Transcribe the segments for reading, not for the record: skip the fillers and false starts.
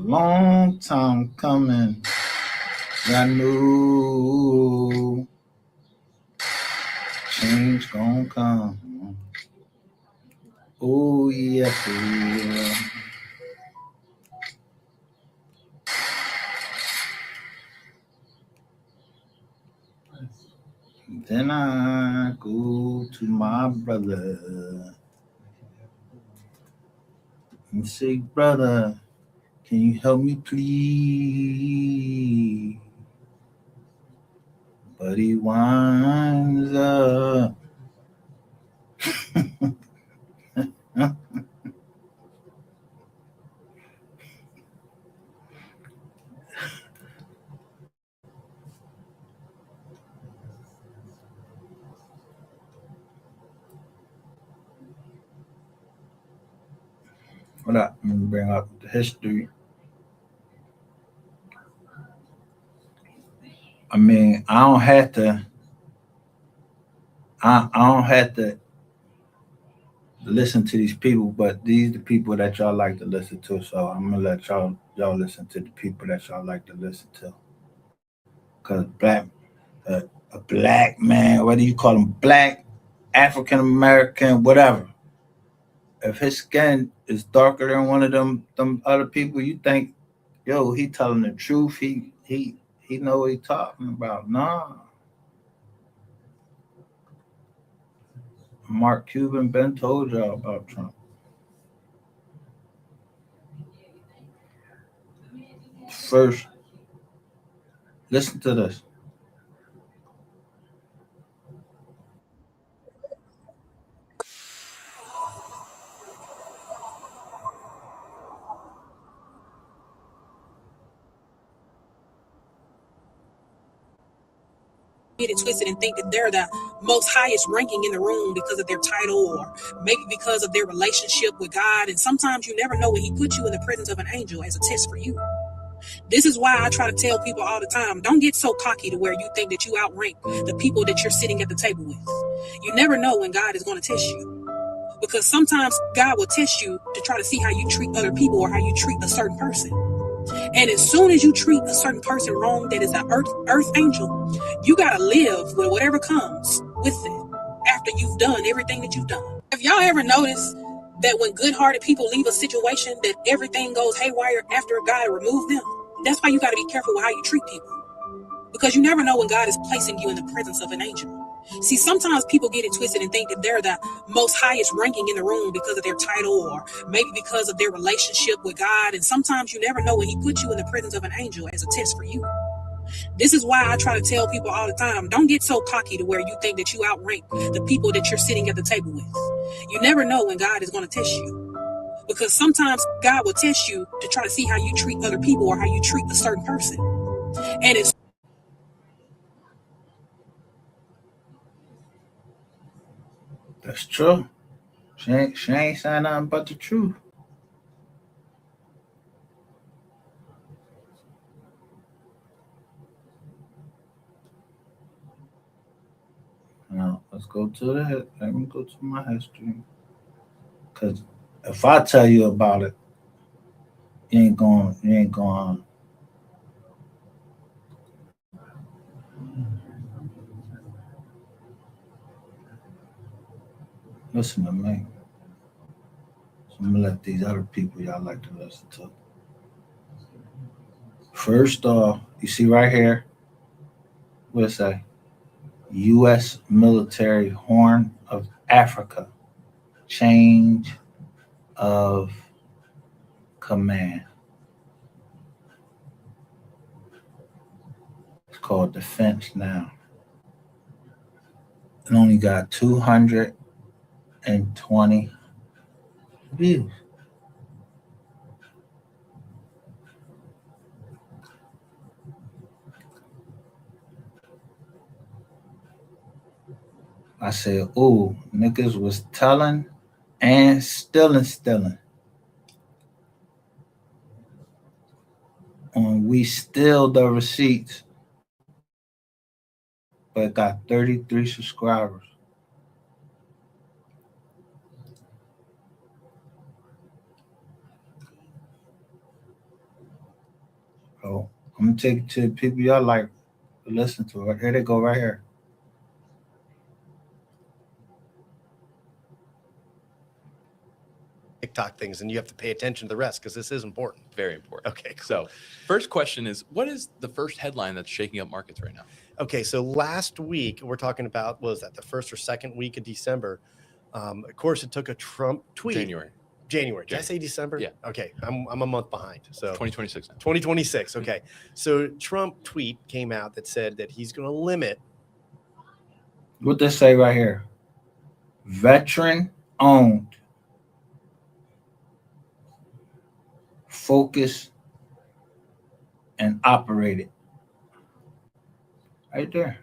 long time coming. I knew change gonna come. Oh yes, it will. Then I go to my brother and say, brother, can you help me please? But he winds up. What up? Let me bring up the history. I mean, I don't have to. I don't have to listen to these people, but these the people that y'all like to listen to. So I'm gonna let y'all listen to the people that y'all like to listen to. Cause a black man, whether you call him black, African American, whatever, if his skin is darker than one of them other people, you think, yo, he telling the truth. He know what he talking about. Nah, Mark Cuban been told y'all about Trump. First, listen to this. Get it twisted and think that they're the most highest ranking in the room because of their title or maybe because of their relationship with God. And sometimes you never know when he put you in the presence of an angel as a test for you. This is why I try to tell people all the time, don't get so cocky to where you think that you outrank the people that you're sitting at the table with. You never know when God is going to test you, because sometimes God will test you to try to see how you treat other people or how you treat a certain person. And as soon as you treat a certain person wrong that is an earth angel, you got to live with whatever comes with it after you've done everything that you've done. Have y'all ever noticed that when good-hearted people leave a situation, that everything goes haywire after God removed them? That's why you got to be careful with how you treat people, because you never know when God is placing you in the presence of an angel. See, sometimes people get it twisted and think that they're the most highest ranking in the room because of their title or maybe because of their relationship with God. And sometimes you never know when he put you in the presence of an angel as a test for you. This is why I try to tell people all the time, don't get so cocky to where you think that you outrank the people that you're sitting at the table with. You never know when God is going to test you, because sometimes God will test you to try to see how you treat other people or how you treat a certain person. And it's That's true. She ain't saying nothing but the truth. Now let's go to let me go to my history. Cause if I tell you about it, you ain't going. Listen to me. So I'm gonna let these other people y'all like to listen to. First off, you see right here, what it say? U.S. military Horn of Africa. Change of command. It's called Defense Now. It only got 220 views. I said, ooh, niggas was telling and stealing. And we still the receipts, but it got 33 subscribers. I'm gonna take it to the people y'all like to listen to. Right here they go right here. TikTok things, and you have to pay attention to the rest because this is important. Very important. Okay, cool. So first question is, what is the first headline that's shaking up markets right now? Okay, so last week, we're talking about, what was that, the first or second week of December? Of course, it took a Trump tweet. January. Did I say December? Yeah. Okay, I'm a month behind. So 2026 now. 2026. Okay, so Trump tweet came out that said that he's going to limit. What they say right here? Veteran owned. Focused and operated. Right there.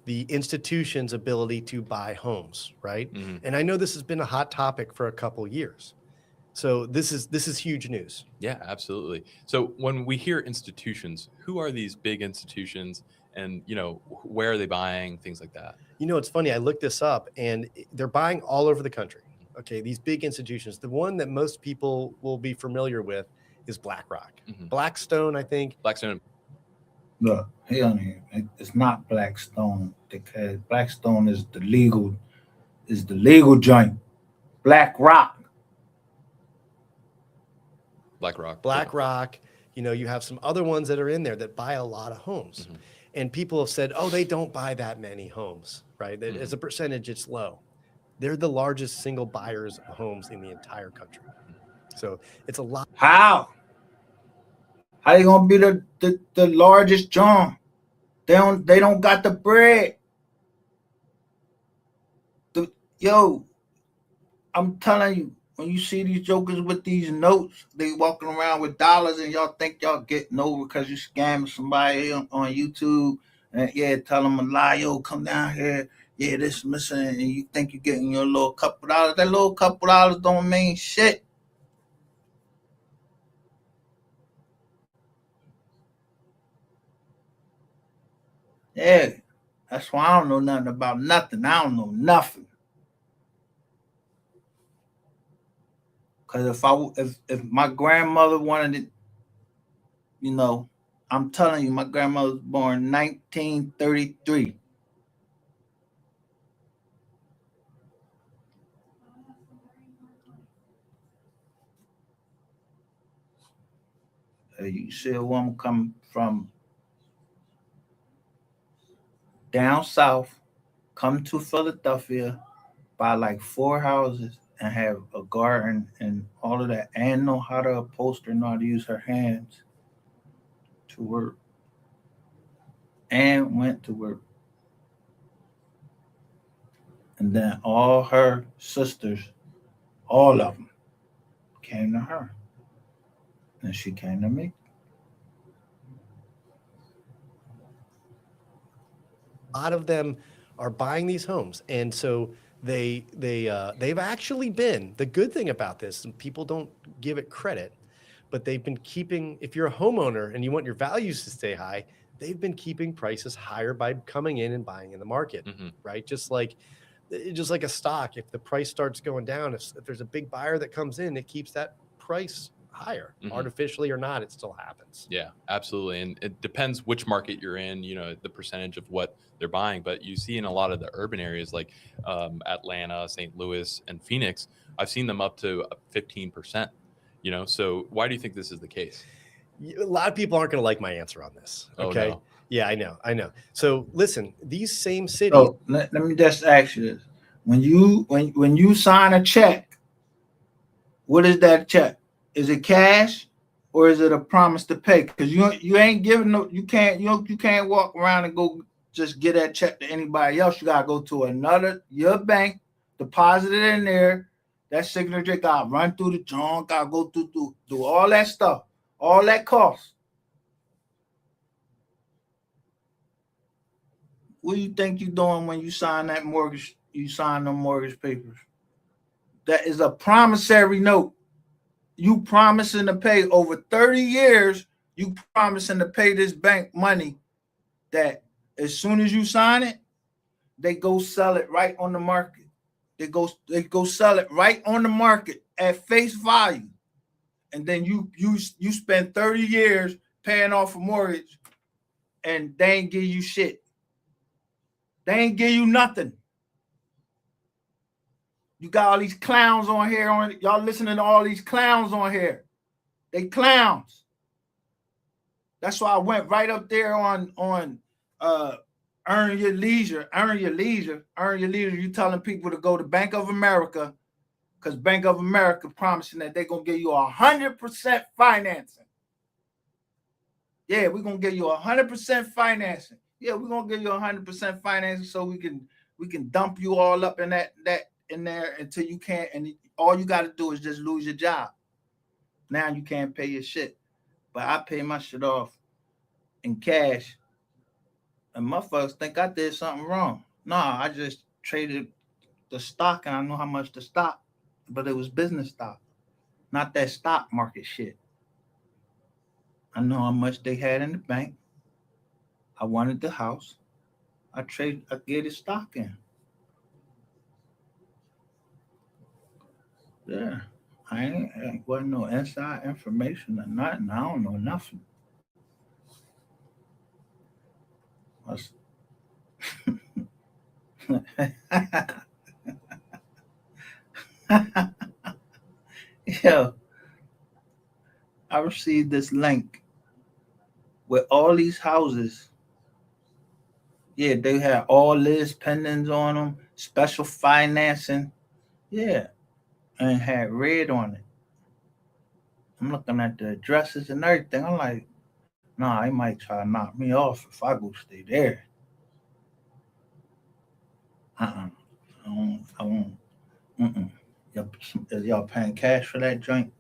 The institution's ability to buy homes, right? Mhm. And I know this has been a hot topic for a couple years. So this is huge news. Yeah, absolutely. So when we hear institutions, who are these big institutions, and where are they buying, things like that? It's funny. I looked this up, and they're buying all over the country. Okay, these big institutions. The one that most people will be familiar with is BlackRock. Mhm. Blackstone, I think. Blackstone. Look, hell, it's not Blackstone because Blackstone is the legal joint. BlackRock. BlackRock. You have some other ones that are in there that buy a lot of homes. Mhm. And people have said, oh, they don't buy that many homes, right? Mhm. As a percentage, it's low. They're the largest single buyers of homes in the entire country. So it's a lot. How they gonna be the largest joint? They don't got the bread. I'm telling you, when you see these jokers with these notes, they walking around with dollars, and y'all think y'all getting over because you scamming somebody on YouTube, and tell them a lie, yo, come down here, this missing, and you think you're getting your little couple dollars. That little couple dollars don't mean shit. Yeah, that's why I don't know nothing about nothing. I don't know nothing. Because if my grandmother wanted it, I'm telling you, my grandmother was born in 1933. You see a woman come from down south, come to Philadelphia, buy like 4 houses, and have a garden and all of that, and know how to upholster, know how to use her hands to work, and went to work. And then all her sisters, all of them, came to her. And she came to me. A lot of them are buying these homes. And so they've actually been, the good thing about this, and people don't give it credit, but they've been keeping, if you're a homeowner and you want your values to stay high, they've been keeping prices higher by coming in and buying in the market, Mhm. right? Just like a stock, if the price starts going down, if there's a big buyer that comes in, it keeps that price higher, Mhm. artificially or not, it still happens. Yeah, absolutely. And it depends which market you're in, the percentage of what they're buying. But you see in a lot of the urban areas like Atlanta, St. Louis, and Phoenix, I've seen them up to 15%. So why do you think this is the case? A lot of people aren't going to like my answer on this. Okay. Oh, no. Yeah, I know. So listen, these same cities. So let me just ask you this: when you sign a check, what is that check? Is it cash or is it a promise to pay? Because you ain't giving you can't walk around and go just get that check to anybody else. You gotta go to your bank, deposit it in there. That signature gotta run through the joint, gotta go through all that stuff, all that cost. What do you think you're doing when you sign that mortgage? You sign them mortgage papers. That is a promissory note. You promising to pay over 30 years. You promising to pay this bank money that as soon as you sign it, they go sell it right on the market. They go sell it right on the market at face value. and then you spend 30 years paying off a mortgage, and they ain't give you shit. They ain't give you nothing. You got all these clowns on here. Y'all listening to all these clowns on here. They clowns. That's why I went right up there on earn your leisure. Earn your leisure. Earn your leisure. You telling people to go to Bank of America, because Bank of America promising that they're going to give you 100% financing. Yeah, we're going to give you 100% financing. Yeah, we're going to give you 100% financing so we can dump you all up in that in there until you can't, and all you got to do is just lose your job. Now you can't pay your shit. But I pay my shit off in cash, and motherfuckers think I did something wrong. No, I just traded the stock, and I know how much the stock, but it was business stock, not that stock market shit. I know how much they had in the bank. I wanted the house. I gave the stock in. Yeah. I wasn't no inside information or nothing. I don't know nothing. Yo, I received this link with all these houses. Yeah, they had all this pendants on them, special financing. Yeah, and had red on it. I'm looking at the addresses and everything. I'm like, nah, they might try to knock me off if I go stay there. I won't. Y'all paying cash for that joint?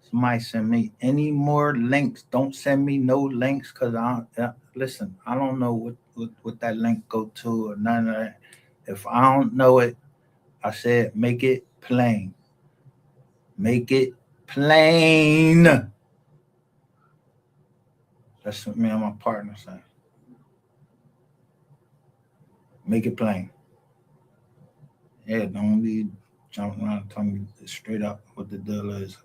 Somebody send me any more links. Don't send me no links, because listen, I don't know what that link go to or none of that. If I don't know it, I said make it plain. Make it plain. That's what me and my partner say. Make it plain. Yeah, don't be jumping around and telling me straight up what the deal is,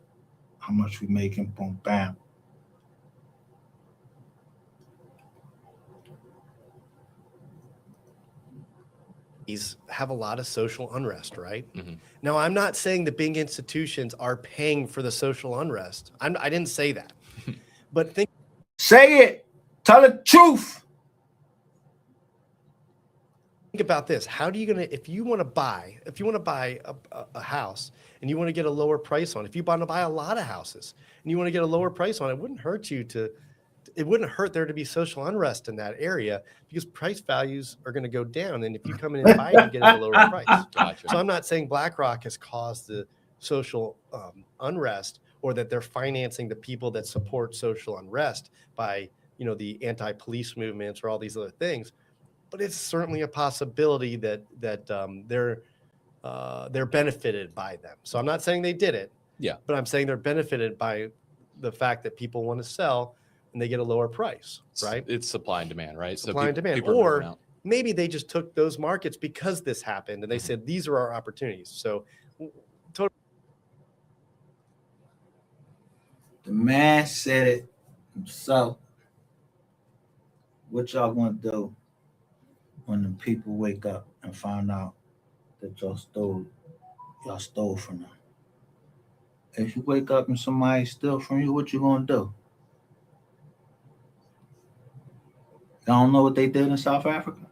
how much we making, boom, bam. Have a lot of social unrest, right? Mm-hmm. Now, I'm not saying the big institutions are paying for the social unrest. I didn't say that. But say it. Tell the truth. Think about this. How do you if you want to buy a house and you want to get a lower price on it, if you want to buy a lot of houses and you want to get a lower price on it, it wouldn't hurt there to be social unrest in that area, because price values are going to go down. And if you come in and buy it, you get it at a lower price. Gotcha. So I'm not saying BlackRock has caused the social unrest, or that they're financing the people that support social unrest by, the anti-police movements or all these other things. But it's certainly a possibility that they're benefited by them. So I'm not saying they did it. Yeah. But I'm saying they're benefited by the fact that people want to sell and they get a lower price, right? It's supply and demand, right? Supply and demand. Or maybe they just took those markets because this happened and they said, these are our opportunities. So the man said it himself. What y'all gonna do when the people wake up and find out that y'all stole from them? If you wake up and somebody steal from you, what you gonna do? Y'all don't know what they did in South Africa?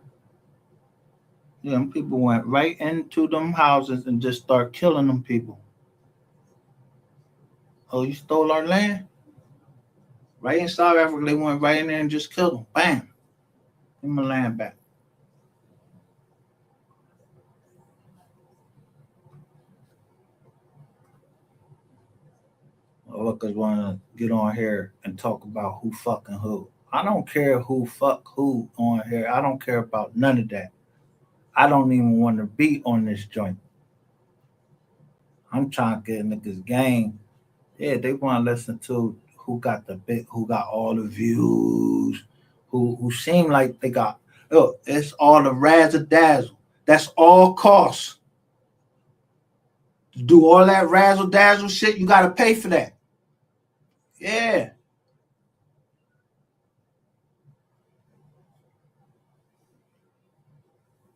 Yeah, them people went right into them houses and just start killing them people. Oh, you stole our land? Right in South Africa, they went right in there and just killed them. Bam. Give them the land back. Workers want to get on here and talk about who fucking who. I don't care who fuck who on here. I don't care about none of that. I don't even want to be on this joint. I'm trying to get niggas game. Yeah, they want to listen to who got all the views, who seem like they got. Look, it's all the razzle dazzle. That's all costs. To do all that razzle dazzle shit, you got to pay for that. Yeah.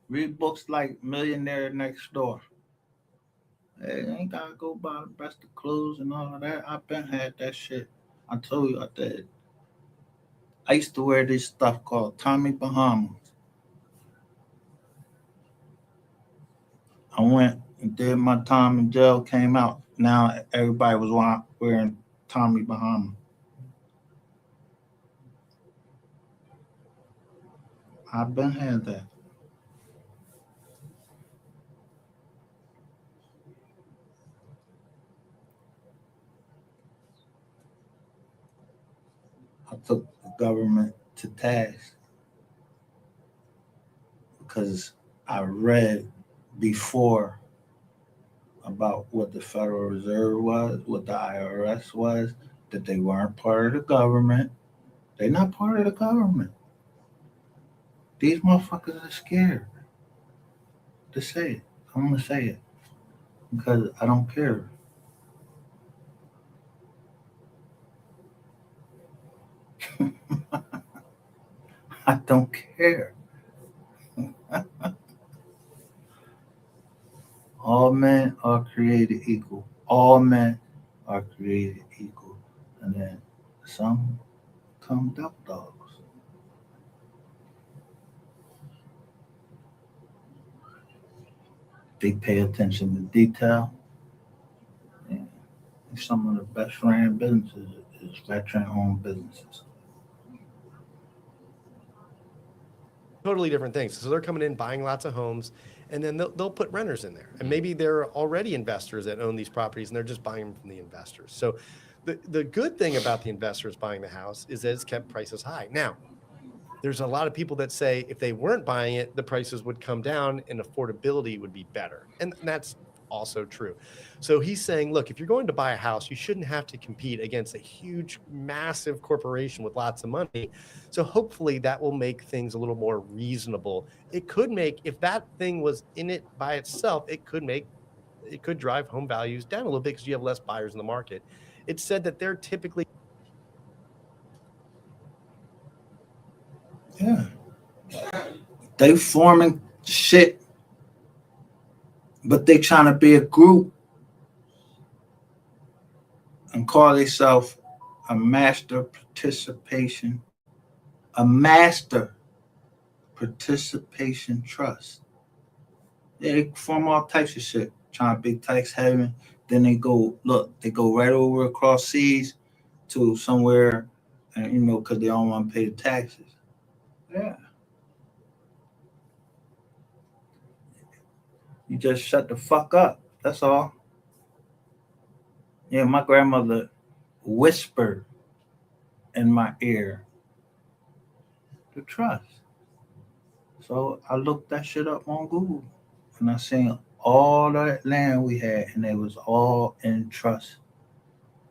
Read books like Millionaire Next Door. Hey, ain't gotta go buy the best of clothes and all of that. I been had that shit. I told you I did. I used to wear this stuff called Tommy Bahamas. I went and did my time in jail, came out. Now everybody was wearing Tommy Bahamas. I've been had that. I took the government to task because I read before about what the Federal Reserve was, what the IRS was, that they weren't part of the government. They're not part of the government. These motherfuckers are scared to say it. I'm gonna say it because I don't care. I don't care. All men are created equal. All men are created equal. And then some come duck dogs. They pay attention to detail. And some of the best ran businesses is veteran owned businesses. Totally different things. So they're coming in, buying lots of homes, and then they'll put renters in there. And maybe they're already investors that own these properties, and they're just buying them from the investors. So the good thing about the investors buying the house is that it's kept prices high. Now, there's a lot of people that say if they weren't buying it, the prices would come down and affordability would be better. And that's also true. So he's saying, look, if you're going to buy a house, you shouldn't have to compete against a huge, massive corporation with lots of money. So hopefully that will make things a little more reasonable. It could make, if that thing was in it by itself, it could drive home values down a little bit because you have less buyers in the market. It's said that they're typically. Yeah. They forming shit, but they trying to be a group and call themselves a master participation trust. Yeah, they form all types of shit, trying to be tax haven. Then they go right over across seas to somewhere, and because they don't want to pay the taxes. Yeah, you just shut the fuck up. That's all. Yeah, my grandmother whispered in my ear to trust. So I looked that shit up on Google, and I seen all that land we had, and it was all in trust.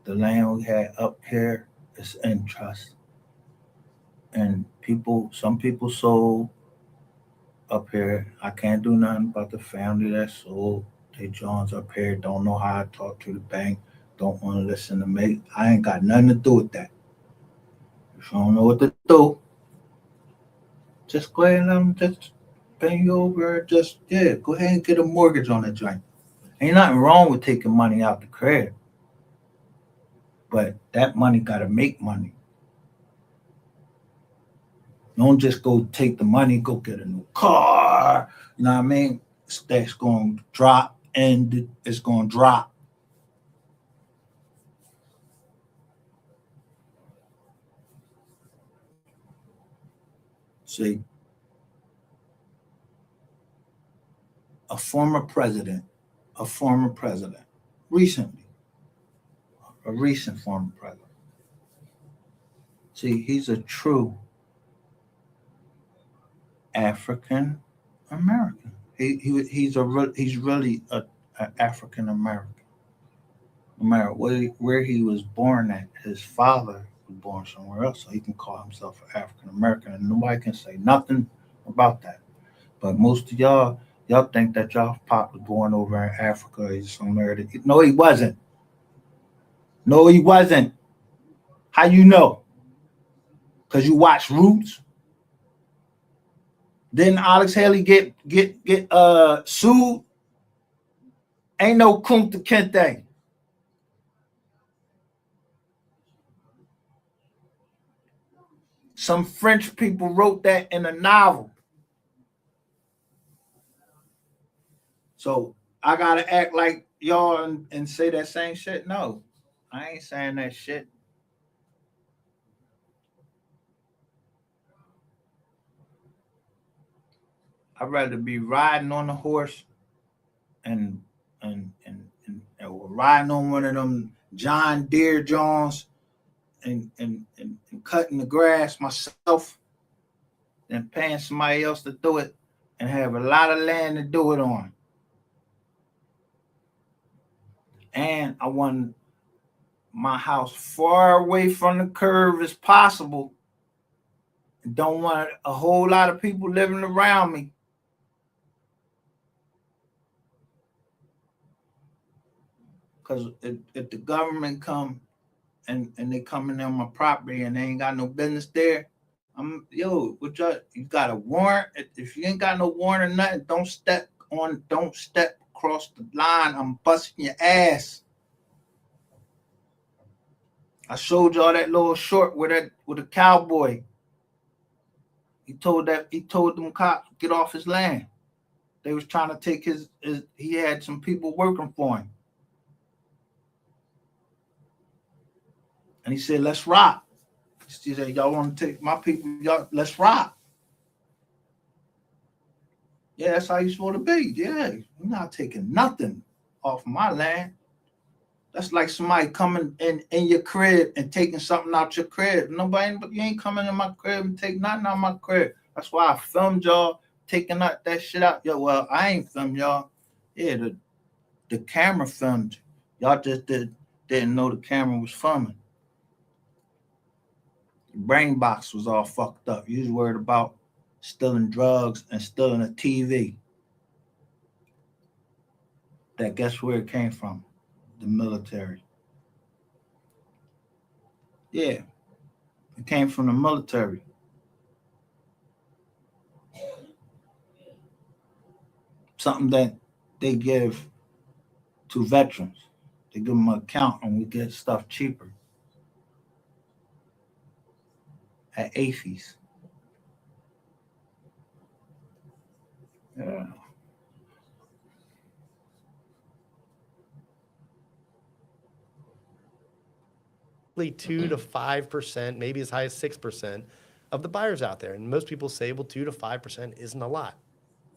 The land we had up here is in trust. And some people sold up here. I can't do nothing about the family that sold. They Johns up here don't know how to talk to the bank, don't want to listen to me. I ain't got nothing to do with that. If you don't know what to do, just go ahead and let them just pay you over. Go ahead and get a mortgage on the joint. Ain't nothing wrong with taking money out the credit, but that money got to make money. Don't just go take the money, go get a new car. You know what I mean? That's going to drop, and it's going to drop. See, a recently, a recent former president. See, he's a true African American. He's really a African American. No matter where he was born at, his father was born somewhere else, so he can call himself an African American, and nobody can say nothing about that. But most of y'all think that y'all pop was born over in Africa or somewhere. No, he wasn't. No, he wasn't. How you know? Because you watch Roots. Didn't Alex Haley get sued? Ain't no Kunta Kinte. Some French people wrote that in a novel. So I gotta act like y'all and say that same shit? No, I ain't saying that shit. I'd rather be riding on a horse and riding on one of them John Deere Johns and cutting the grass myself than paying somebody else to do it and have a lot of land to do it on. And I want my house far away from the curve as possible. Don't want a whole lot of people living around me. Because if the government come and they coming on my property and they ain't got no business there, you got a warrant? If you ain't got no warrant or nothing, don't step across the line. I'm busting your ass. I showed y'all that little short with a cowboy. He told them cops get off his land. They was trying to take his he had some people working for him. And he said, let's rock. He said, y'all want to take my people, y'all, let's rock. Yeah, that's how you're supposed to be. Yeah, you're not taking nothing off my land. That's like somebody coming in your crib and taking something out your crib. You ain't coming in my crib and take nothing out my crib. That's why I filmed y'all taking that shit out. Yeah, well, I ain't filmed y'all. Yeah, the camera filmed. Y'all just didn't know the camera was filming. The brain box was all fucked up. You was worried about stealing drugs and stealing a TV. That guess where it came from? The military. Yeah, it came from the military. Something that they give to veterans. They give them an account and we get stuff cheaper at AFES. Yeah. Only 2 to 5%, maybe as high as 6% of the buyers out there. And most people say, well, 2 to 5% isn't a lot.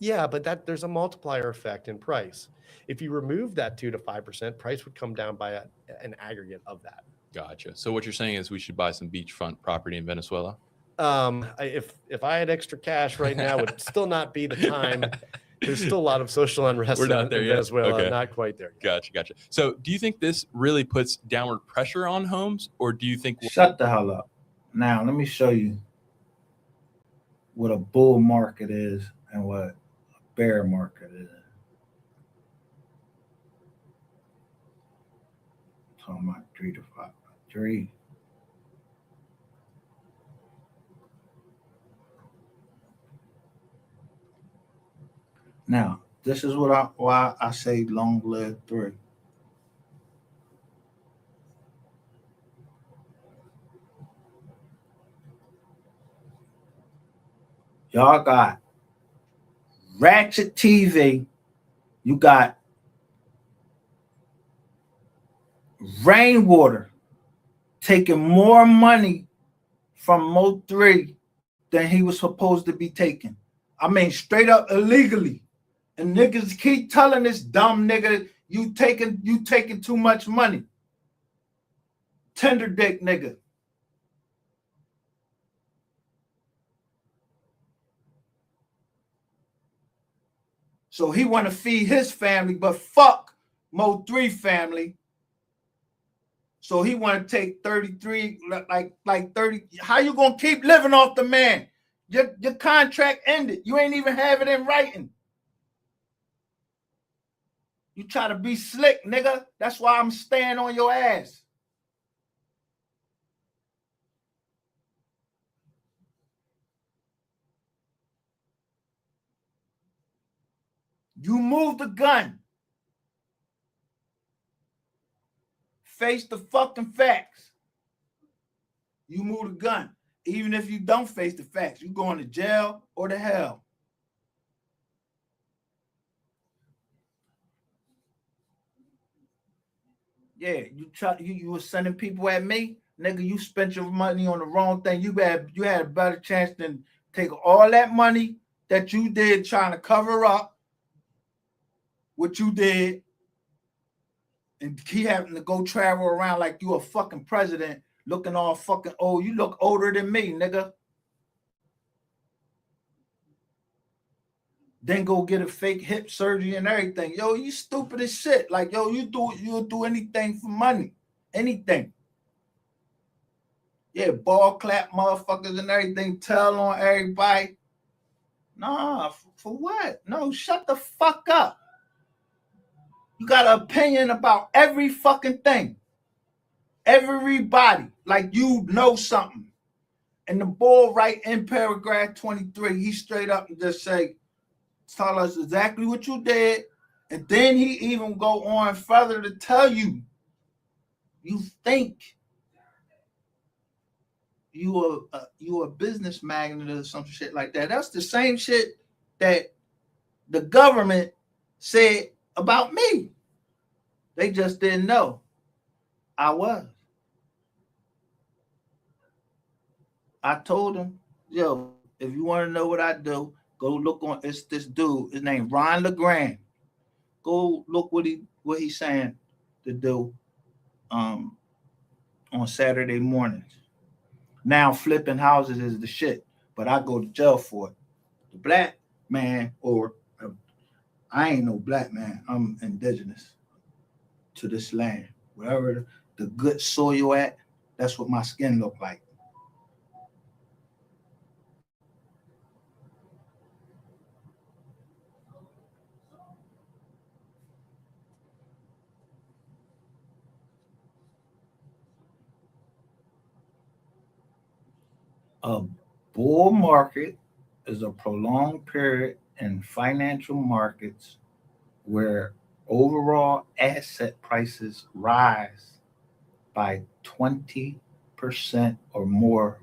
Yeah, but there's a multiplier effect in price. If you remove that 2 to 5%, price would come down by an aggregate of that. Gotcha. So what you're saying is we should buy some beachfront property in Venezuela? If I had extra cash right now, would still not be the time. There's still a lot of social unrest in Venezuela. Okay. Not quite there yet. Gotcha. So do you think this really puts downward pressure on homes, or do you think... Shut the hell up. Now, let me show you what a bull market is and what a bear market is. Talking about 3 to 5. 3. Now, this is why I say long live 3. Y'all got ratchet TV. You got rainwater taking more money from MO3 than he was supposed to be taking. I mean, straight up illegally. And niggas keep telling this dumb nigga, you taking too much money. Tender dick nigga. So he want to feed his family, but fuck MO3 family. So he want to take 33, like 30. How you gonna keep living off the man? Your contract ended. You ain't even have it in writing. You try to be slick, nigga. That's why I'm staying on your ass. You move the gun. Face the fucking facts. You move the gun. Even if you don't face the facts, you going to jail or to hell. Yeah, you were sending people at me, nigga. You spent your money on the wrong thing. You had a better chance than take all that money that you did trying to cover up what you did, and keep having to go travel around like you a fucking president, looking all fucking old. You look older than me, nigga. Then go get a fake hip surgery and everything. Yo, you stupid as shit. Like, yo, you'll do anything for money. Anything. Yeah, ball clap motherfuckers and everything. Tell on everybody. Nah, for what? No, shut the fuck up. You got an opinion about every fucking thing. Everybody. Like you know something. And the bull right in paragraph 23, he straight up and just say, tell us exactly what you did. And then he even go on further to tell you, you think you a business magnate or some shit like that. That's the same shit that the government said about me. They just didn't know I was. I told them, yo, if you want to know what I do, go look on. It's this dude. His name Ron LeGrand. Go look what he's saying to do on Saturday mornings. Now flipping houses is the shit, but I go to jail for it. The black man, or I ain't no black man. I'm indigenous to this land. Wherever the good soil at, that's what my skin look like. A bull market is a prolonged period in financial markets where overall asset prices rise by 20% or more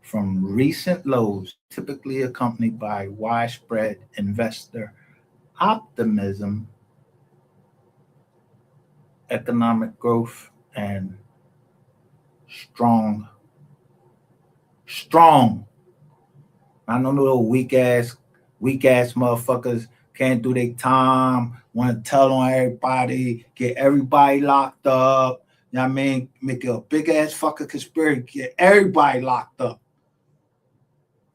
from recent lows, typically accompanied by widespread investor optimism, economic growth, and strong. I don't know those weak ass motherfuckers can't do their time, want to tell on everybody, get everybody locked up. You know what I mean? Make a big ass fucking conspiracy, get everybody locked up.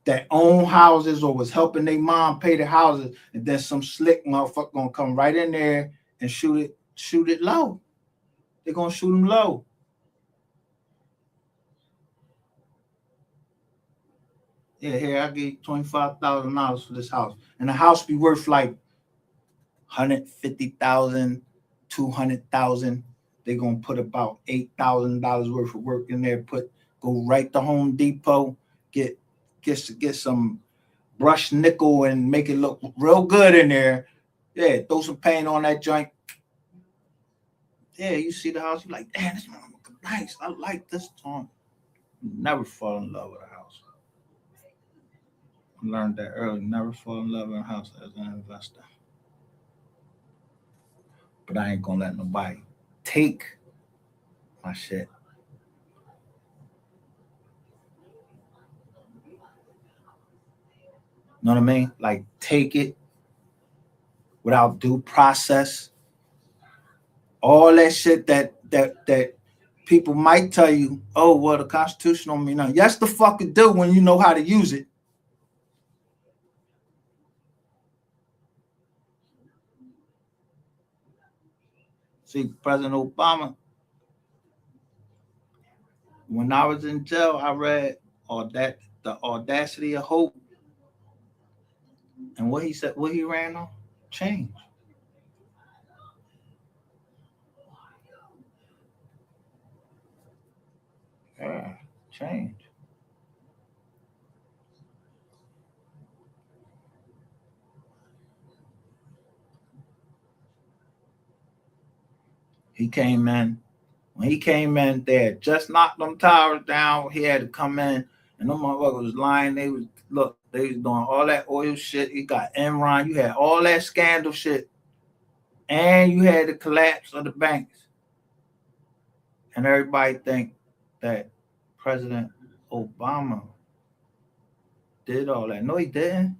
That own houses or was helping their mom pay the houses, and then some slick motherfucker gonna come right in there and shoot it low. They're gonna shoot them low. Yeah, here I get $25,000 for this house, and the house be worth like 150,000, 200,000. They're gonna put about $8,000 worth of work in there. Go right to Home Depot, get some brushed nickel and make it look real good in there. Yeah, throw some paint on that joint. Yeah, you see the house, you're like, damn, this motherfucker nice. I like this joint. Never fall in love with a house. I learned that early. Never fall in love with a house as an investor. But I ain't gonna let nobody take my shit. Know what I mean? Like take it without due process. All that shit that people might tell you, oh well, the Constitution don't mean nothing. Yes, the fuck it do when you know how to use it. See, President Obama, when I was in jail, I read The Audacity of Hope. And what he said, what he ran on? Change. Yeah, change. He came in. When he came in, they had just knocked them towers down. He had to come in, and them motherfuckers was lying. They was doing all that oil shit. You got Enron. You had all that scandal shit, and you had the collapse of the banks. And everybody think that President Obama did all that. No, he didn't.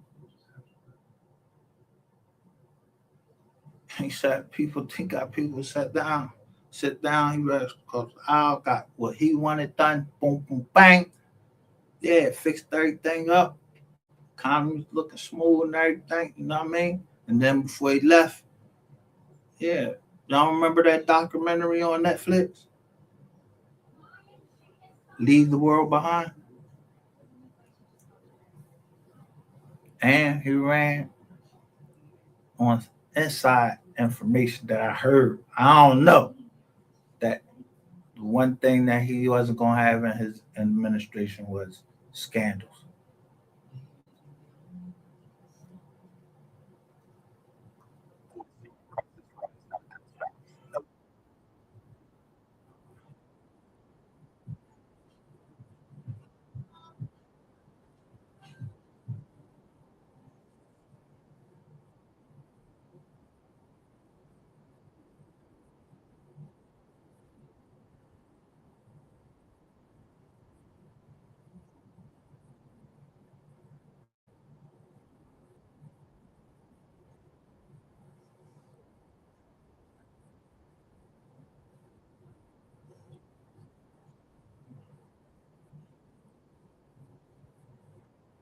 He said he got people sit down. He read across the aisle, got what he wanted done. Boom, boom, bang. Yeah, fixed everything up. Economy was looking smooth and everything, you know what I mean? And then before he left, yeah. Y'all remember that documentary on Netflix? Leave the World Behind? And he ran on inside information that I heard. I don't know. That the one thing that he wasn't going to have in his administration was scandals.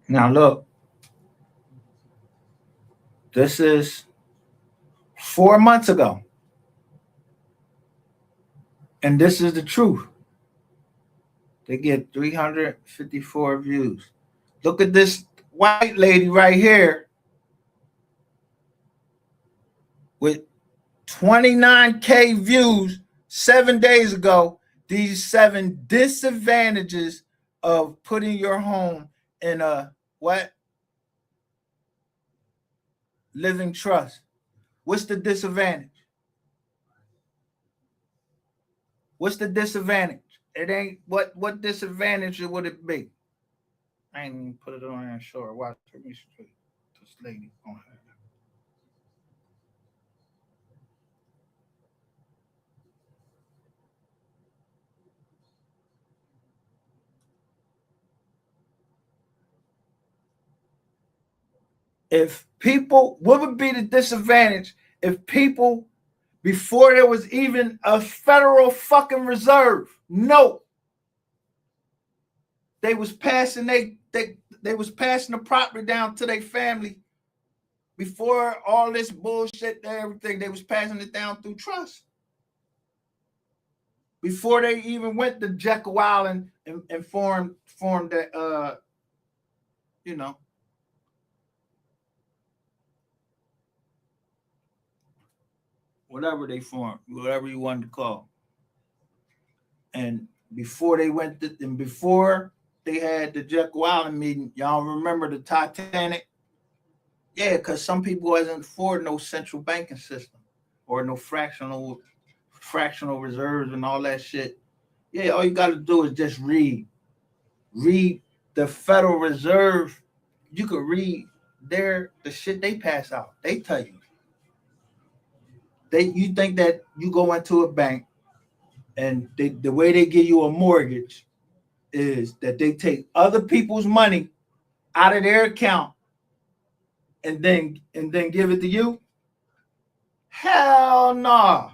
Now look, this is 4 months ago. And this is the truth. They get 354 views. Look at this white lady right here with 29K views 7 days ago. These 7 disadvantages of putting your home in a what? Living trust. What's the disadvantage? What's the disadvantage? It ain't what disadvantage would it be? I ain't even put it on there. Sure, watch this lady on her. If people, what would be the disadvantage if people, before there was even a federal fucking reserve note, they was passing they was passing the property down to their family before all this bullshit and everything, they was passing it down through trust. Before they even went to Jekyll Island and formed that you know, whatever they formed, whatever you wanted to call. And before they went to, and before they had the Jekyll Island meeting, y'all remember the Titanic? Yeah, because some people wasn't afford no central banking system or no fractional reserves and all that shit. Yeah, all you got to do is just read the Federal Reserve. You could read the shit they pass out. They tell you. You think that you go into a bank and the way they give you a mortgage is that they take other people's money out of their account and then give it to you? Hell no. Nah.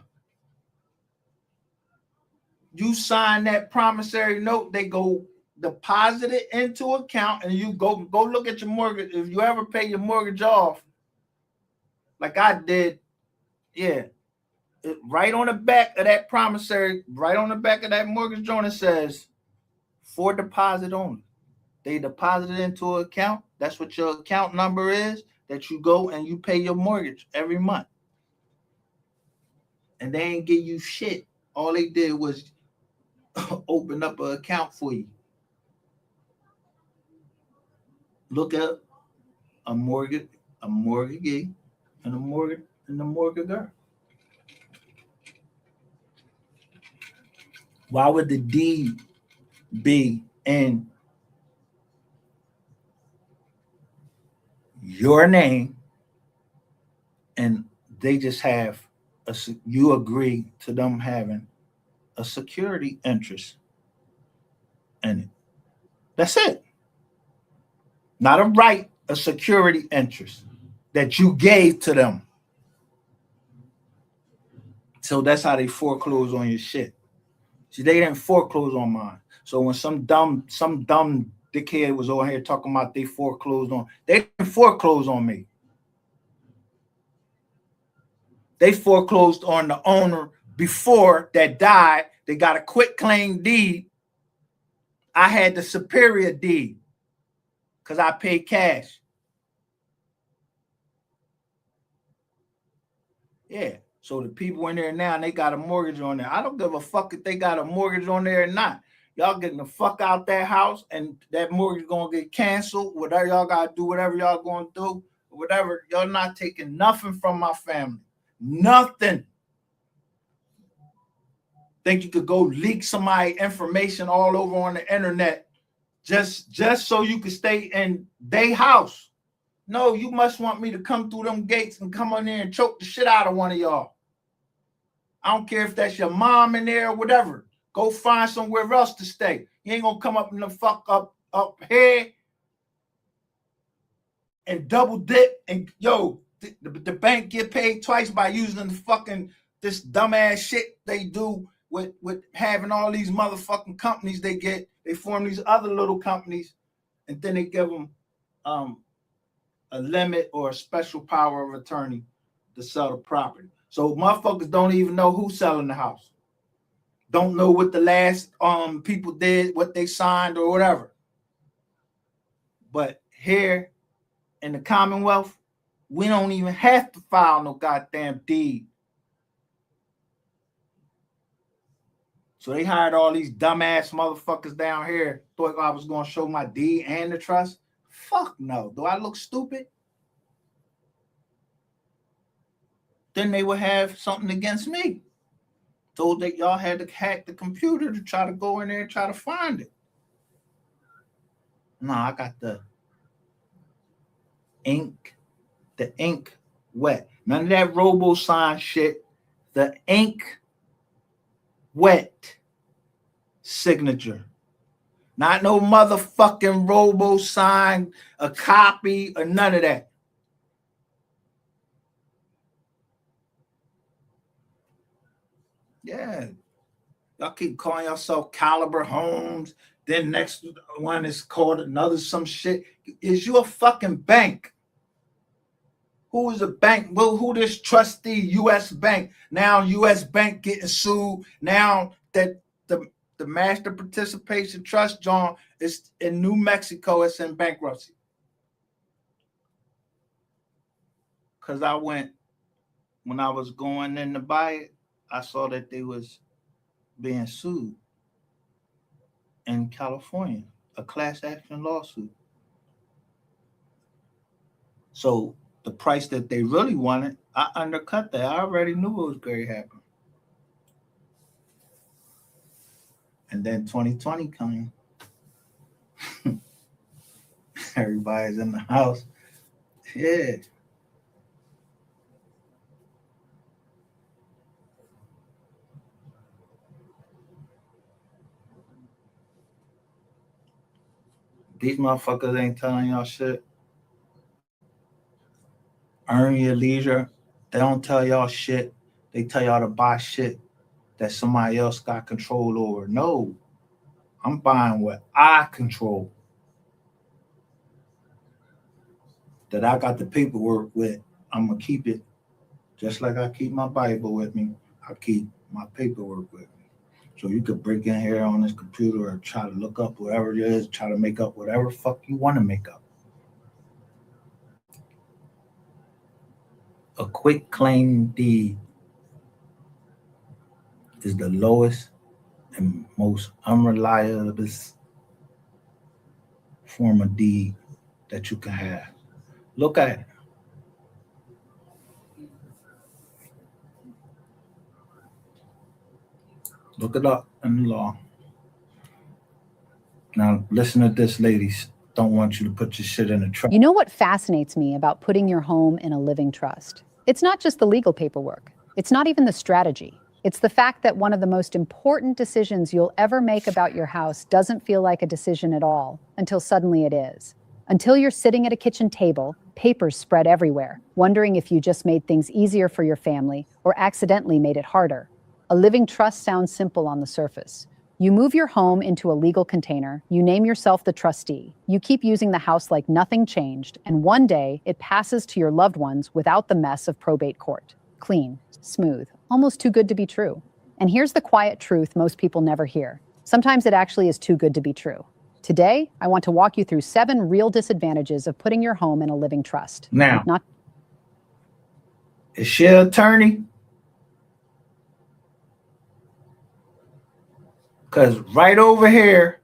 You sign that promissory note, they go deposit it into account, and you go look at your mortgage. If you ever pay your mortgage off, like I did, yeah, right on the back of that promissory, right on the back of that mortgage joint, it says for deposit only. They deposit it into an account. That's what your account number is, that you go and you pay your mortgage every month. And they ain't give you shit. All they did was open up an account for you. Look up a mortgagee, and a mortgagor. Why would the deed be in your name and they just have you agree to them having a security interest in it? That's it. Not a right, a security interest that you gave to them. So that's how they foreclose on your shit. See, they didn't foreclose on mine. So when some dumb dickhead was over here talking about they foreclosed on, they didn't foreclose on me. They foreclosed on the owner before that died. They got a quit claim deed. I had the superior deed because I paid cash. Yeah. So the people in there now, and they got a mortgage on there. I don't give a fuck if they got a mortgage on there or not. Y'all getting the fuck out that house, and that mortgage gonna get canceled. Whatever y'all gotta do, whatever y'all gonna do, whatever. Y'all not taking nothing from my family. Nothing. Think you could go leak somebody information all over on the internet just so you could stay in their house? No, you must want me to come through them gates and come on there and choke the shit out of one of y'all. I don't care if that's your mom in there or whatever. Go find somewhere else to stay. You ain't gonna come up in the fuck up here and double dip and the bank get paid twice by using the fucking this dumbass shit they do with having all these motherfucking companies they form these other little companies and then they give them a limit or a special power of attorney to sell the property. So motherfuckers don't even know who's selling the house. Don't know what the last people did, what they signed or whatever. But here in the Commonwealth, we don't even have to file no goddamn deed. So they hired all these dumbass motherfuckers down here. Thought I was going to show my deed and the trust. Fuck no. Do I look stupid? Then they would have something against me. Told that y'all had to hack the computer to try to go in there and try to find it. No, I got the ink wet. None of that robo-sign shit. The ink wet signature. Not no motherfucking robo-sign, a copy, or none of that. Yeah. Y'all keep calling yourself Caliber Homes. Then next one is called another some shit. Is you a fucking bank? Who is a bank? Well, who this trustee, U.S. Bank? Now U.S. Bank getting sued. Now that the Master Participation Trust, John, is in New Mexico. It's in bankruptcy. Because when I was going in to buy it, I saw that they was being sued in California, a class action lawsuit. So the price that they really wanted, I undercut that. I already knew it was going to happen. And then 2020 coming. Everybody's in the house. Yeah. These motherfuckers ain't telling y'all shit. Earn your leisure. They don't tell y'all shit. They tell y'all to buy shit that somebody else got control over. No, I'm buying what I control. That I got the paperwork with. I'm going to keep it just like I keep my Bible with me. I keep my paperwork with me. So you could break in here on this computer or try to look up whatever it is, try to make up whatever fuck you want to make up. A quit claim deed is the lowest and most unreliable form of deed that you can have. Look at it. Look it up in the law. Now, listen to this, ladies. Don't want you to put your shit in a trust. You know what fascinates me about putting your home in a living trust? It's not just the legal paperwork. It's not even the strategy. It's the fact that one of the most important decisions you'll ever make about your house doesn't feel like a decision at all until suddenly it is. Until you're sitting at a kitchen table, papers spread everywhere, wondering if you just made things easier for your family or accidentally made it harder. A living trust sounds simple on the surface. You move your home into a legal container, you name yourself the trustee, you keep using the house like nothing changed, and one day it passes to your loved ones without the mess of probate court. Clean, smooth, almost too good to be true. And here's the quiet truth most people never hear. Sometimes it actually is too good to be true. Today, I want to walk you through 7 real disadvantages of putting your home in a living trust. Now, is she an attorney? Because right over here,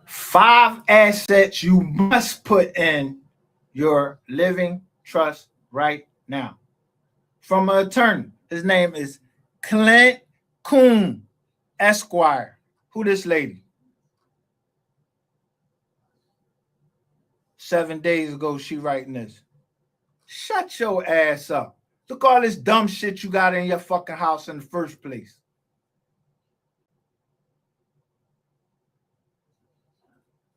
5 assets you must put in your living trust right now. From an attorney. His name is Clint Coon, Esquire. Who this lady? 7 days ago, she writing this. Shut your ass up. Look all this dumb shit you got in your fucking house in the first place.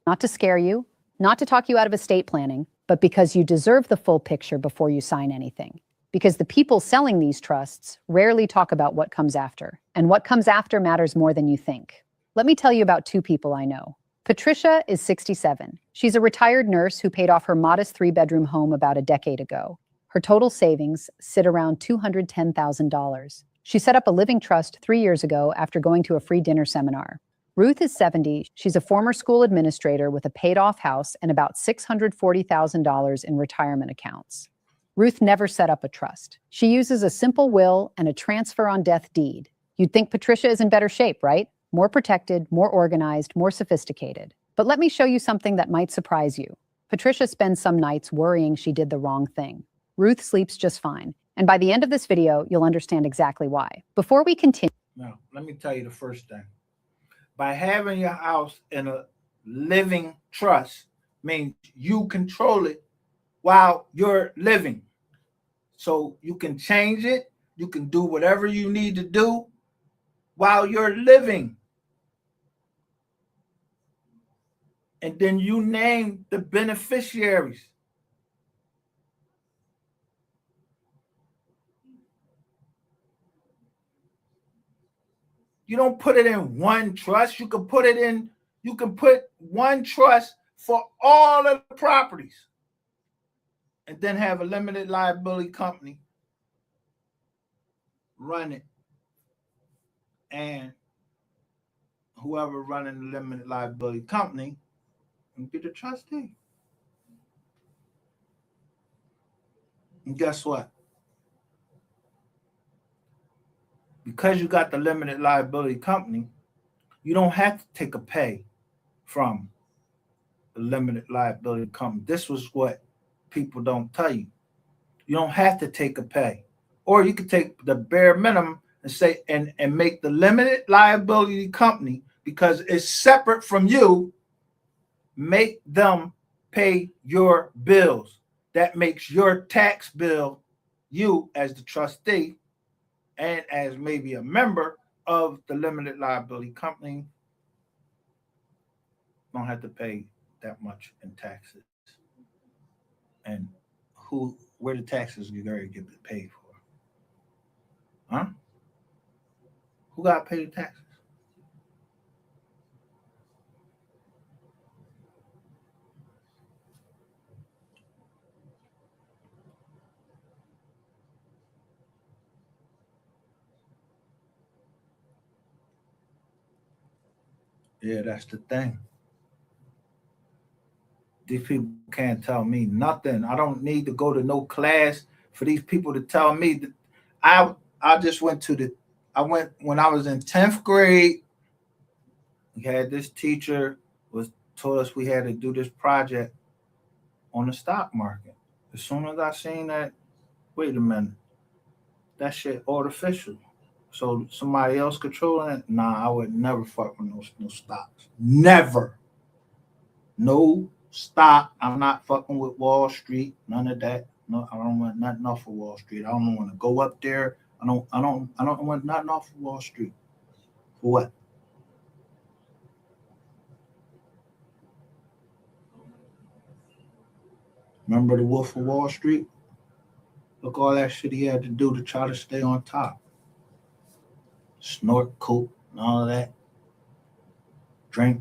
Not to scare you, not to talk you out of estate planning, but because you deserve the full picture before you sign anything. Because the people selling these trusts rarely talk about what comes after, and what comes after matters more than you think. Let me tell you about 2 people I know. Patricia is 67. She's a retired nurse who paid off her modest 3-bedroom home about a decade ago. Her total savings sit around $210,000. She set up a living trust 3 years ago after going to a free dinner seminar. Ruth is 70. She's a former school administrator with a paid-off house and about $640,000 in retirement accounts. Ruth never set up a trust. She uses a simple will and a transfer on death deed. You'd think Patricia is in better shape, right? More protected, more organized, more sophisticated. But let me show you something that might surprise you. Patricia spends some nights worrying she did the wrong thing. Ruth sleeps just fine. And by the end of this video, you'll understand exactly why. Before we continue. Now, let me tell you the first thing. By having your house in a living trust means you control it while you're living. So you can change it. You can do whatever you need to do while you're living. And then you name the beneficiaries. You don't put it in one trust. You can put one trust for all of the properties. And then have a limited liability company run it. And whoever running the limited liability company will be the trustee. And guess what? Because you got the limited liability company, you don't have to take a pay from the limited liability company. This was what people don't tell you. You don't have to take a pay. Or you could take the bare minimum and say and make the limited liability company, because it's separate from you, make them pay your bills. That makes your tax bill, you as the trustee and as maybe a member of the limited liability company, don't have to pay that much in taxes. And where the taxes you gotta get paid for? Huh? Who got to pay the taxes? Yeah, that's the thing. These people can't tell me nothing. I don't need to go to no class for these people to tell me that. I just went when I was in 10th grade. We had this teacher told us we had to do this project on the stock market. As soon as I seen that, wait a minute, that shit artificial. So somebody else controlling it? Nah, I would never fuck with no stocks. Never. No stock. I'm not fucking with Wall Street. None of that. No, I don't want nothing off of Wall Street. I don't want to go up there. I don't want nothing off of Wall Street. For what? Remember the Wolf of Wall Street? Look all that shit he had to do to try to stay on top. Snort coke and all of that. Drink,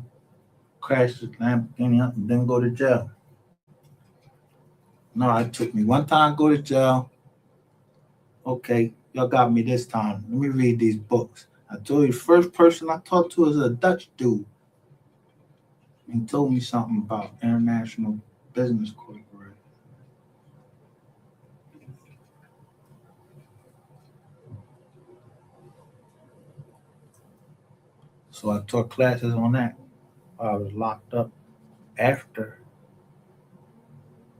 crash his Lamborghini up, and then go to jail. No, it took me one time to go to jail. Okay, y'all got me this time. Let me read these books. I told you the first person I talked to was a Dutch dude. He told me something about International Business Corporation. So I took classes on that. I was locked up after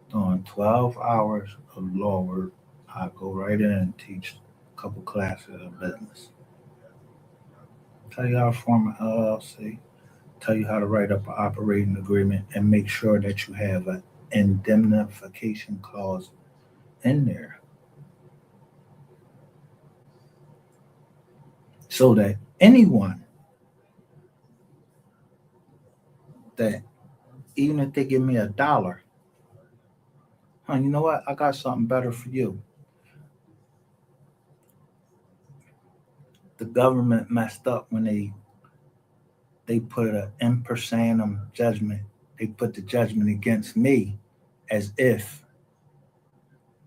doing 12 hours of law work. I go right in and teach a couple classes of business. Tell you how to form an LLC. Tell you how to write up an operating agreement and make sure that you have an indemnification clause in there so that anyone that, even if they give me $1, you know what? I got something better for you. The government messed up when they put an in personam judgment. They put the judgment against me as if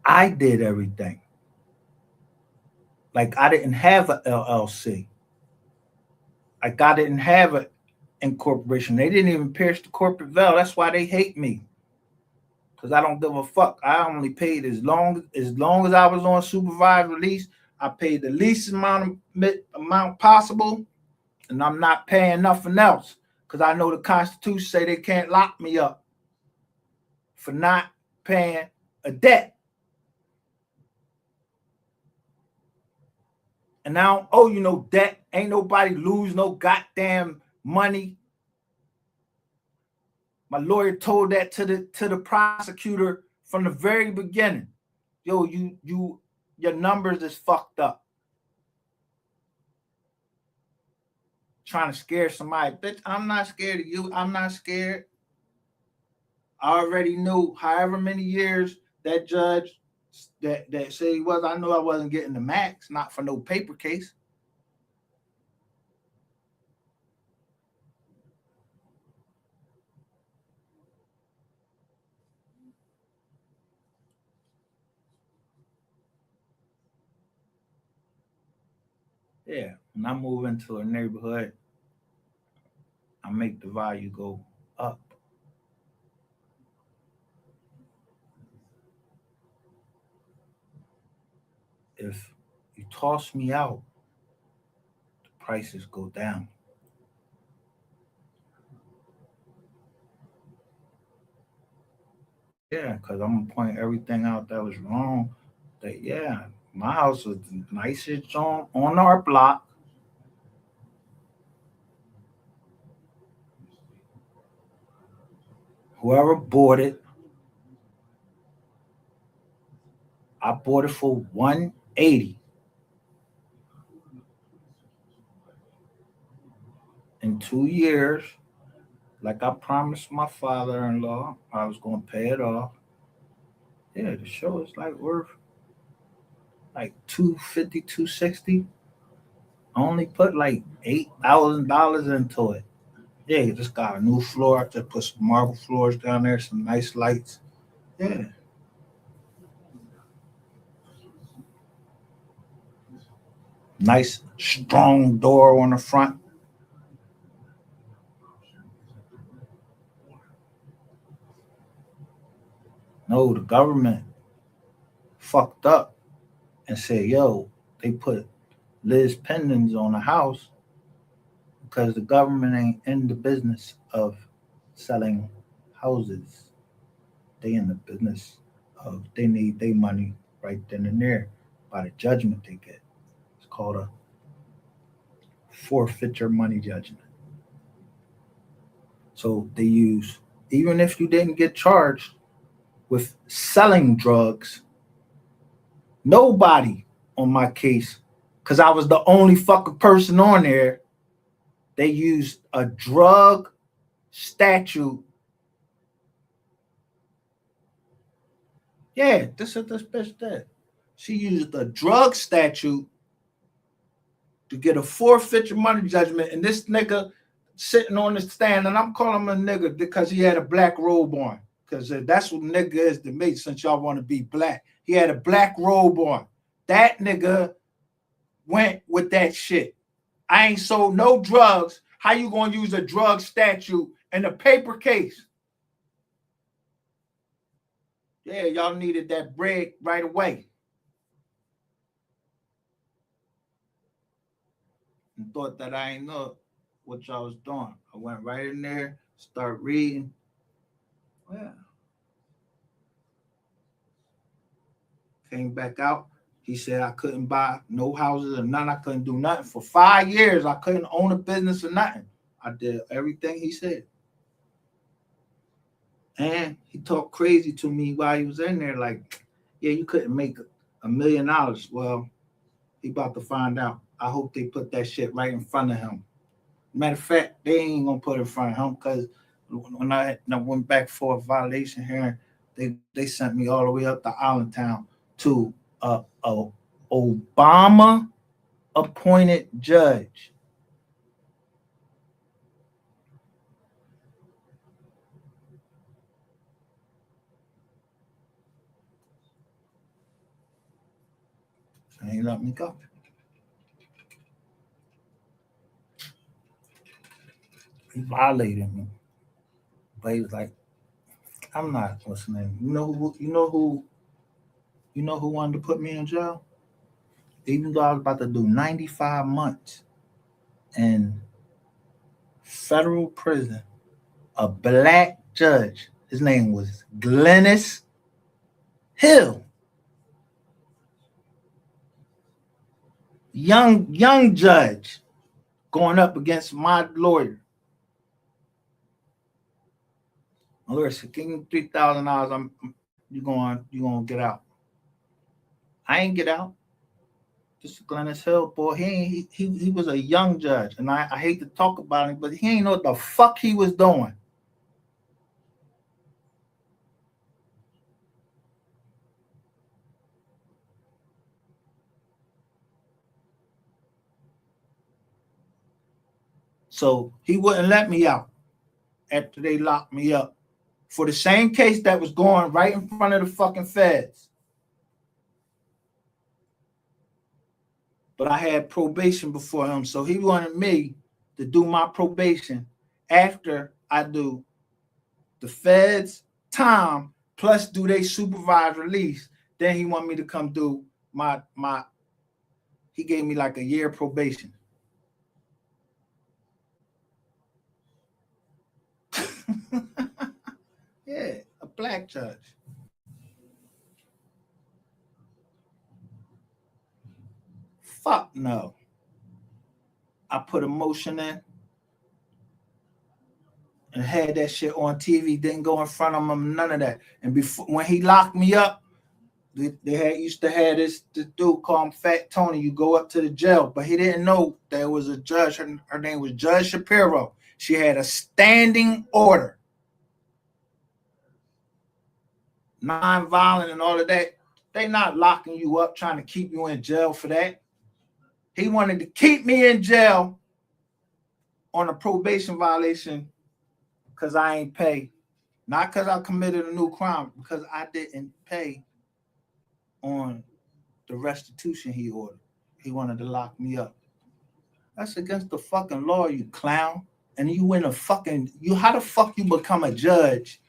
I did everything. Like I didn't have an LLC. Like I didn't have an incorporation. They didn't even pierce the corporate veil. That's why they hate me. Because I don't give a fuck. I only paid as long as I was on supervised release. I paid the least amount possible, and I'm not paying nothing else. Because I know the Constitution say they can't lock me up for not paying a debt. And I don't owe you no debt. Ain't nobody lose no goddamn money. My lawyer told that to the prosecutor from the very beginning. Yo, your numbers is fucked up. Trying to scare somebody. Bitch, I'm not scared of you. I'm not scared. I already knew however many years that judge that said he was, I knew I wasn't getting the max, not for no paper case. Yeah, when I move into a neighborhood, I make the value go up. If you toss me out, the prices go down. Yeah, because I'm gonna point everything out that was wrong. That yeah, my house was the nicest on our block. Whoever bought it, I bought it for 180. In 2 years, like I promised my father-in-law, I was gonna pay it off. Yeah, the show is like worth like 250, 260. I only put like $8,000 into it. Yeah, you just got a new floor. Just put some marble floors down there, some nice lights. Yeah, nice strong door on the front. No, the government fucked up and said, yo, they put Liz Pendens on the house because the government ain't in the business of selling houses. They in the business of they need their money right then and there by the judgment they get. It's called a forfeit your money judgment. So they use, even if you didn't get charged with selling drugs, nobody on my case, because I was the only fucking person on there, they used a drug statute. Yeah, this is this bitch did. She used a drug statute to get a forfeiture money judgment, and this nigga sitting on the stand, and I'm calling him a nigga because he had a black robe on, because that's what nigga is to me, since y'all want to be black. He had a black robe on. That nigga went with that shit. I ain't sold no drugs. How you gonna use a drug statute in a paper case? Yeah, y'all needed that bread right away. And thought that I ain't know what y'all was doing. I went right in there, start reading. Well, came back out. He said I couldn't buy no houses or nothing. I couldn't do nothing. For 5 years, I couldn't own a business or nothing. I did everything he said. And he talked crazy to me while he was in there, like, yeah, you couldn't make $1 million. Well, he about to find out. I hope they put that shit right in front of him. Matter of fact, they ain't gonna put it in front of him, because when I went back for a violation hearing, they sent me all the way up to Allentown to a Obama appointed judge. And he let me go. He violated me. But he was like, I'm not listening. You know who wanted to put me in jail? Even though I was about to do 95 months in federal prison, a black judge, his name was Glennis Hill. Young judge going up against my lawyer. My lawyer said, "Give me $3,000. You gonna get out." I ain't get out. This is Glennis Hill, boy. He was a young judge, and I hate to talk about him, but he ain't know what the fuck he was doing. So he wouldn't let me out after they locked me up for the same case that was going right in front of the fucking feds. But I had probation before him, so he wanted me to do my probation after I do the feds' time plus do they supervised release. Then he wanted me to come do my he gave me like a year probation. Yeah, a black judge. Fuck no. I put a motion in and had that shit on TV, didn't go in front of him, none of that. And before, when he locked me up, they used to have this dude called Fat Tony. You go up to the jail, but he didn't know there was a judge. Her name was Judge Shapiro. She had a standing order, non-violent and all of that. They not locking you up, trying to keep you in jail for that. He wanted to keep me in jail on a probation violation because I ain't pay. Not because I committed a new crime, because I didn't pay on the restitution he ordered. He wanted to lock me up. That's against the fucking law, you clown. And you win a fucking, how the fuck you become a judge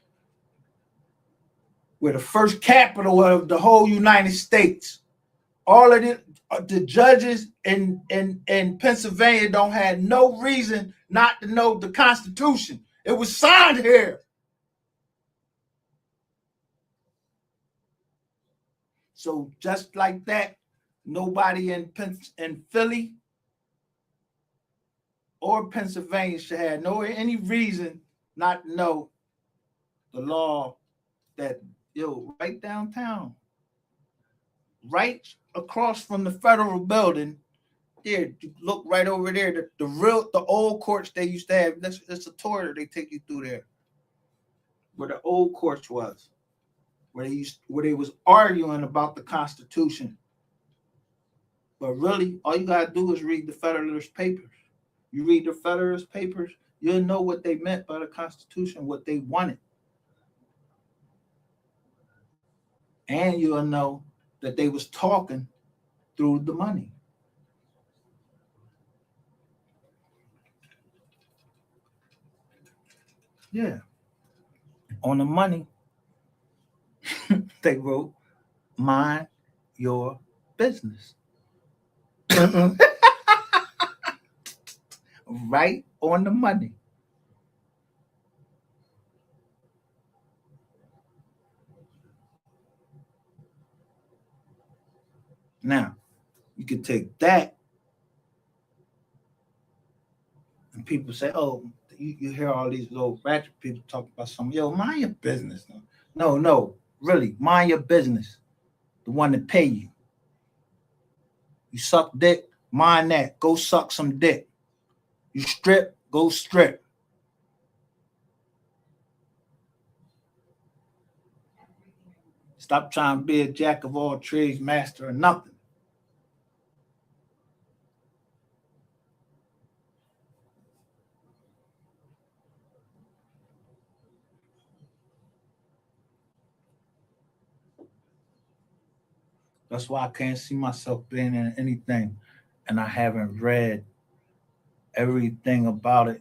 where the first capital of the whole United States, all of the judges in Pennsylvania don't have no reason not to know the Constitution. It was signed here. So just like that, nobody in Philly or Pennsylvania should have any reason not to know the law that, right downtown, right across from the federal building, there, you look right over there, the old courts they used to have. It's a tour they take you through there, where the old courts was, where they was arguing about the Constitution. But really, all you gotta do is read the Federalist Papers. You read the Federalist Papers, you'll know what they meant by the Constitution, what they wanted. And you'll know that they was talking through the money. Yeah. On the money, they wrote, mind your business. Right on the money. Now, you can take that, and people say, oh, you hear all these little ratchet people talk about something. Mind your business. No, really, mind your business. The one that pay you. You suck dick, mind that. Go suck some dick. You strip, go strip. Stop trying to be a jack of all trades, master of nothing. That's why I can't see myself being in anything, and I haven't read everything about it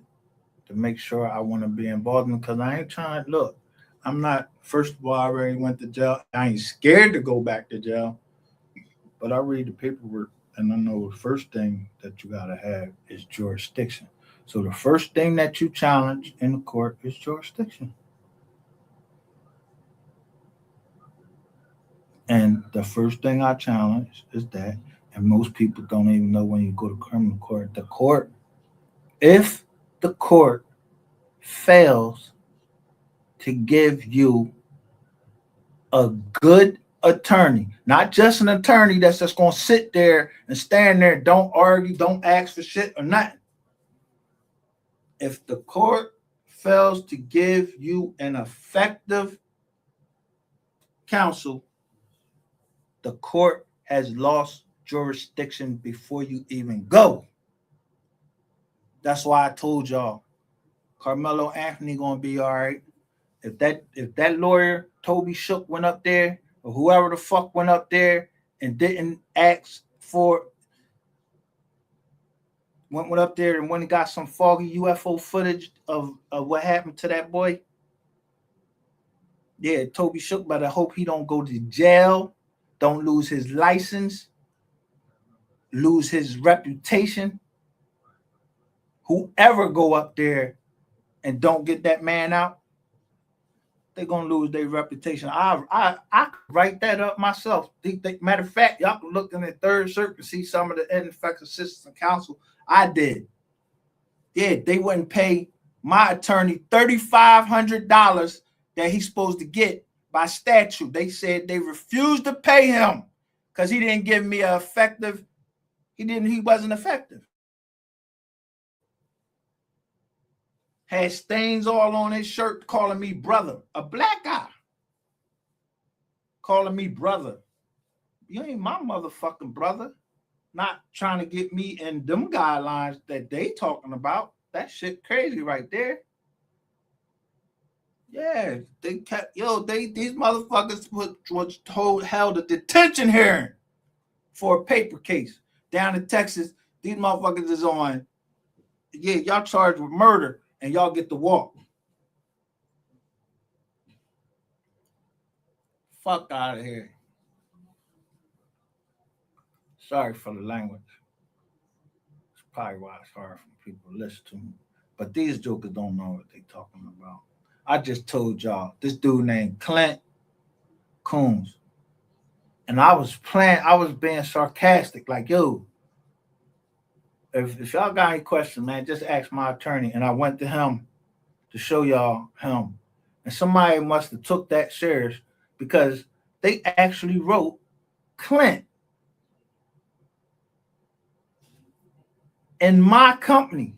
to make sure I want to be involved in, because I ain't trying to look. I'm not, first of all, I already went to jail. I ain't scared to go back to jail, but I read the paperwork and I know the first thing that you got to have is jurisdiction. So the first thing that you challenge in the court is jurisdiction. And the first thing I challenge is that, and most people don't even know when you go to criminal court, if the court fails to give you a good attorney, not just an attorney that's just going to sit there and stand there, don't argue, don't ask for shit or nothing. If the court fails to give you an effective counsel, the court has lost jurisdiction before you even go. That's why I told y'all, Carmelo Anthony gonna be all right. If that lawyer Toby Shook went up there, or whoever the fuck went up there and didn't ask for, went up there and went and got some foggy UFO footage of what happened to that boy. Yeah, Toby Shook better hope he don't go to jail, don't lose his license, lose his reputation. Whoever go up there and don't get that man out, they're gonna lose their reputation. I could write that up myself. Matter of fact, y'all can look in the Third Circuit and see some of the ineffective assistance of counsel I did. Yeah, they wouldn't pay my attorney $3,500 that he's supposed to get by statute. They said they refused to pay him because he didn't give me an effective. He wasn't effective. Had stains all on his shirt, calling me brother. A black guy calling me brother. You ain't my motherfucking brother. Not trying to get me in them guidelines that they talking about. That shit crazy right there. Yeah, they kept these motherfuckers held a detention hearing for a paper case down in Texas. These motherfuckers is on. Yeah, y'all charged with murder and y'all get to walk. Fuck out of here. Sorry for the language. It's probably why it's hard for people to listen to me. But these jokers don't know what they talking about. I just told y'all this dude named Clint Coons. And I was being sarcastic, like, yo, if y'all got any questions, man, just ask my attorney. And I went to him to show y'all him. And somebody must have took that serious because they actually wrote Clint in my company.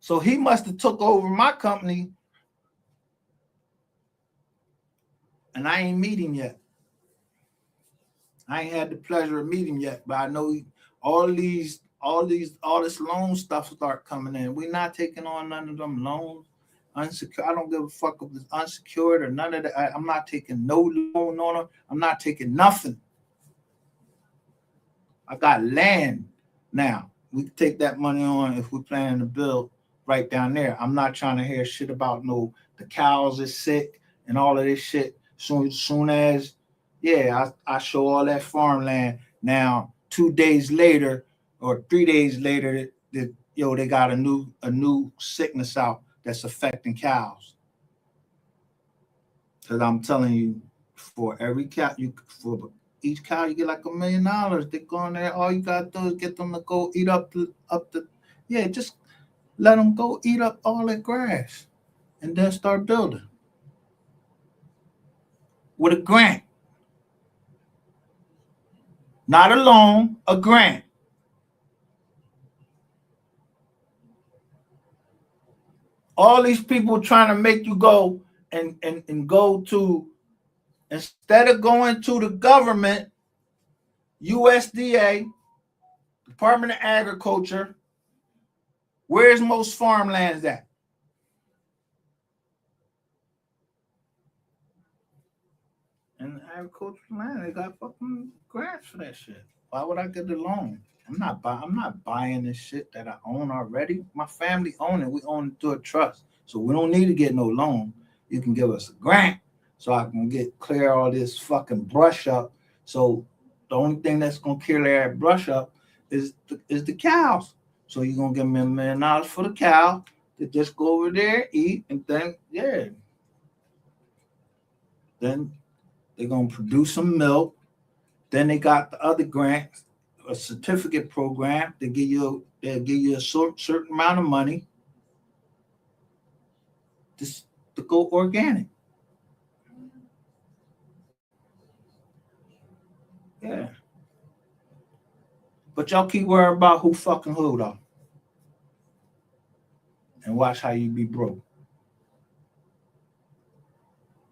So he must have took over my company, and I ain't meet him yet. I ain't had the pleasure of meeting him yet, but I know all this loan stuff start coming in. We're not taking on none of them loans. Unsecured. I don't give a fuck if it's unsecured or none of that. I'm not taking no loan on them. I'm not taking nothing. I got land now. We can take that money on if we're planning to build right down there. I'm not trying to hear shit about the cows is sick and all of this shit. Soon as I show all that farmland. Now 2 days later or 3 days later, they got a new sickness out that's affecting cows. Because I'm telling you, for every cow, for each cow you get like $1 million. They go in there. All you gotta do is get them to go eat up the just let them go eat up all that grass, and then start building with a grant, not a loan, a grant. All these people trying to make you go and go to, instead of going to the government, USDA, Department of Agriculture, where's most farmlands at? And agricultural land, they got fucking grants for that shit. Why would I get the loan? I'm not buying this shit that I own already. My family own it. We own it through a trust. So we don't need to get no loan. You can give us a grant so I can clear all this fucking brush up. So the only thing that's gonna clear that brush up is the cows. So you're gonna give me $1 million for the cow to just go over there, eat, and then then they're gonna produce some milk. Then they got the other grants, a certificate program. They'll give you a certain amount of money just to go organic. Yeah. But y'all keep worrying about who fucking who though. And watch how you be broke.